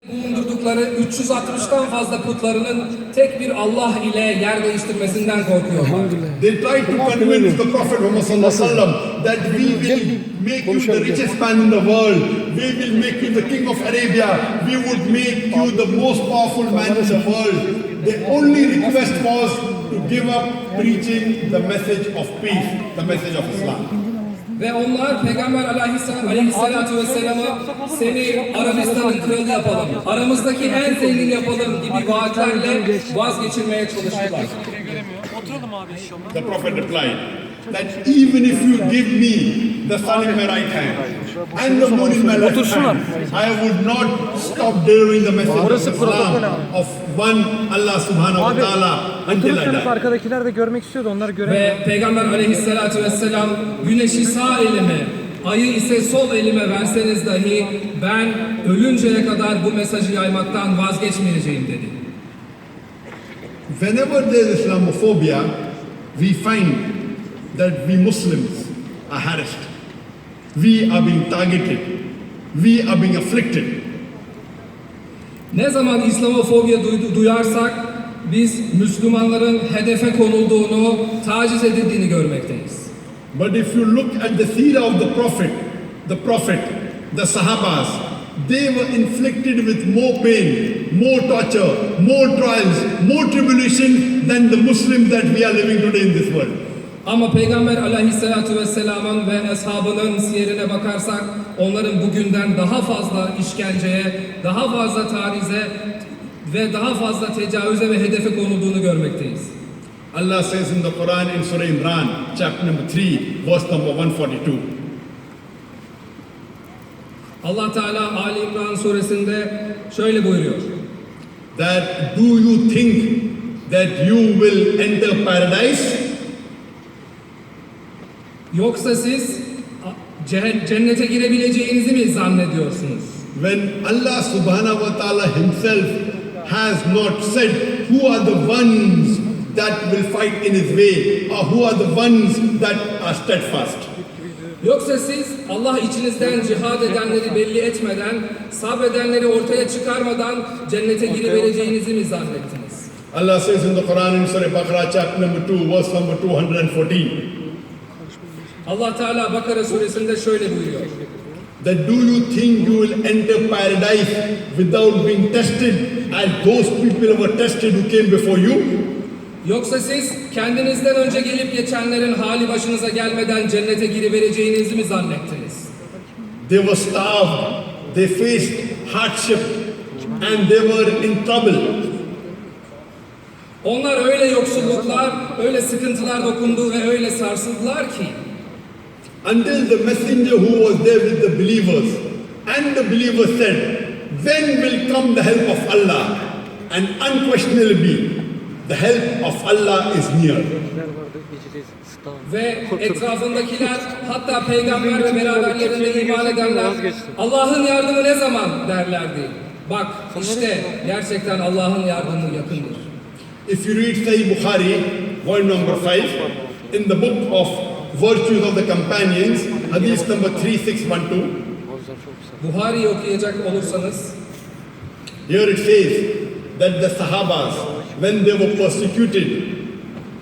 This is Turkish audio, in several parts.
bulundurdukları 360'tan fazla putlarının tek bir Allah ile yer değiştirmesinden korkuyorlar. They tried to convince the Prophet Muhammad sallallahu alaihi wasallam that we will make you the richest man in the world. We will make you the king of Arabia. We would make you the most powerful man in the world. The only request was to give up preaching the message of peace, the message of Islam. Ve onlar Peygamber aleyhissalatu vesselam'ı seni Arabistan'ın kralı yapalım, aramızdaki en zengin yapalım gibi vaatlerle vazgeçirmeye çalıştılar. The Prophet replied that even if you give me the sun in my right hand and the moon in my left hand, I would not stop delivering the message of Islam of one Allah subhanahu wa ta'ala until I die. Arkadakiler de görmek istiyordu, onlar göremiyor. Ve Peygamber aleyhissalatu vesselam güneşi sağ elime, ayı ise sol elime verseniz dahi ben ölünceye kadar bu mesajı yaymaktan vazgeçmeyeceğim dedi. Whenever there is Islamophobia, we find that we Muslims are harassed. We are being targeted. We are being afflicted. Ne zaman İslamofobiya duyarsak biz Müslümanların hedefe konulduğunu, taciz edildiğini görmekteyiz. But if you look at the seerah of the Prophet, the Sahabas, they were inflicted with more pain, more torture, more trials, more tribulation than the Muslims that we are living today in this world. Ama Peygamber aleyhissalatu vesselam'ın ve ashabının siyerine bakarsak onların bugünden daha fazla işkenceye, daha fazla tacize ve daha fazla tecavüze ve hedefe konulduğunu görmekteyiz. Allah says in the Quran in Surah Imran, chapter number 3, verse number 142. Allah Teala Ali İmran suresinde şöyle buyuruyor. That do you think that you will enter paradise? Yoksa siz cennete girebileceğinizi mi zannediyorsunuz? When Allah subhanahu wa ta'ala himself has not said who are the ones that will fight in his way or who are the ones that are steadfast. Yoksa siz Allah içinizden cihad edenleri belli etmeden, sabredenleri ortaya çıkarmadan cennete girivereceğinizi mi zannettiniz? Allah says in the Quran in Surah Baqarah chapter number 2 verse number 214. Allah Teala Bakara suresinde şöyle buyuruyor. That do you think you will enter paradise without being tested as those people were tested who came before you? Yoksa siz kendinizden önce gelip geçenlerin hali başınıza gelmeden cennete girivereceğinizi mi zannettiniz? They were starved, they faced hardship and they were in trouble. Onlar öyle yoksulluklar, öyle sıkıntılar dokundu ve öyle sarsıldılar ki until the messenger who was there with the believers and the believers said, when will come the help of Allah? And unquestionably the help of Allah is near. Ve etrafındakiler, hatta peygamber ve beraberlerinde iman edenler Allah'ın yardımı ne zaman derlerdi. Bak işte gerçekten Allah'ın yardımı yakındır. If you read Sahih Bukhari, volume number 5, in the book of Virtues of the Companions, hadith number 3612, Buhari'yi okuyacak olursanız here it says that the Sahabas, when they were persecuted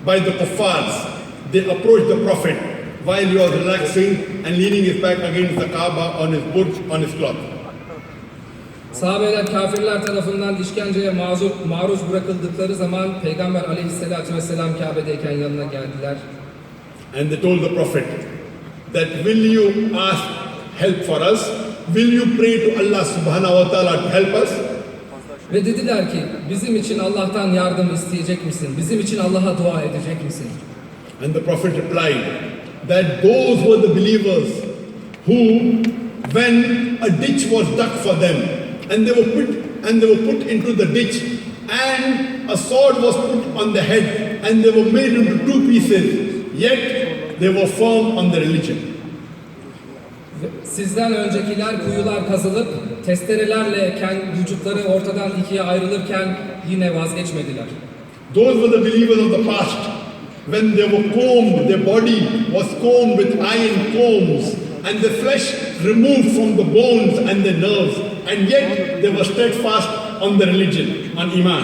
by the kuffars, they approached the Prophet while he was relaxing and leaning his back against the Kaaba on his boot, on his cloth. Sahabeler kafirler tarafından işkenceye maruz bırakıldıkları zaman Peygamber aleyhissalatu vesselam Kabe'deyken yanına geldiler. And they told the Prophet that will you ask help for us? Will you pray to Allah subhanahu wa ta'ala to help us? Ve dediler ki bizim için Allah'tan yardım isteyecek misin? Bizim için Allah'a dua edecek misin? And the Prophet replied that those were the believers who, when a ditch was dug for them and they were put into the ditch and a sword was put on the head and they were made into two pieces, yet they were firm on their religion. Sizden öncekiler kuyular kazılıp testerelerle vücutları ortadan ikiye ayrılırken yine vazgeçmediler. Those were the believers of the past. When they were combed, their body was combed with iron combs and the flesh removed from the bones and the nerves and yet they were steadfast on the religion, on Iman.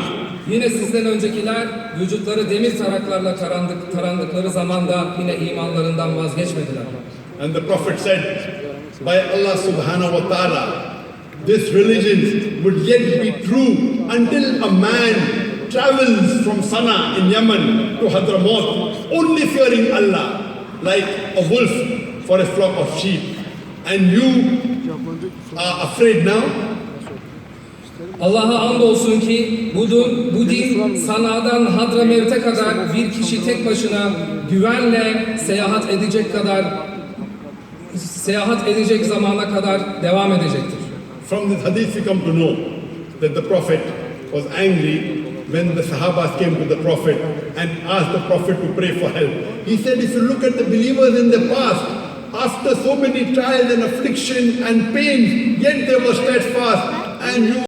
Yine sizden öncekiler vücutları demir taraklarla tarandıkları zamanda yine imanlarından vazgeçmediler. And the Prophet said, by Allah subhanahu wa ta'ala, this religion would yet be true until a man travels from Sana in Yemen to Hadramaut, only fearing Allah, like a wolf for a flock of sheep. And you are afraid now? Allah'a andolsun ki bu din Sana'dan Hadramevt'e kadar bir kişi tek başına güvenle seyahat edecek zamana kadar devam edecektir. From this hadith we come to know that the Prophet was angry when the Sahabas came to the Prophet and asked the Prophet to pray for help. He said, if you look at the believers in the past, after so many trials and affliction and pain, yet they were steadfast, and you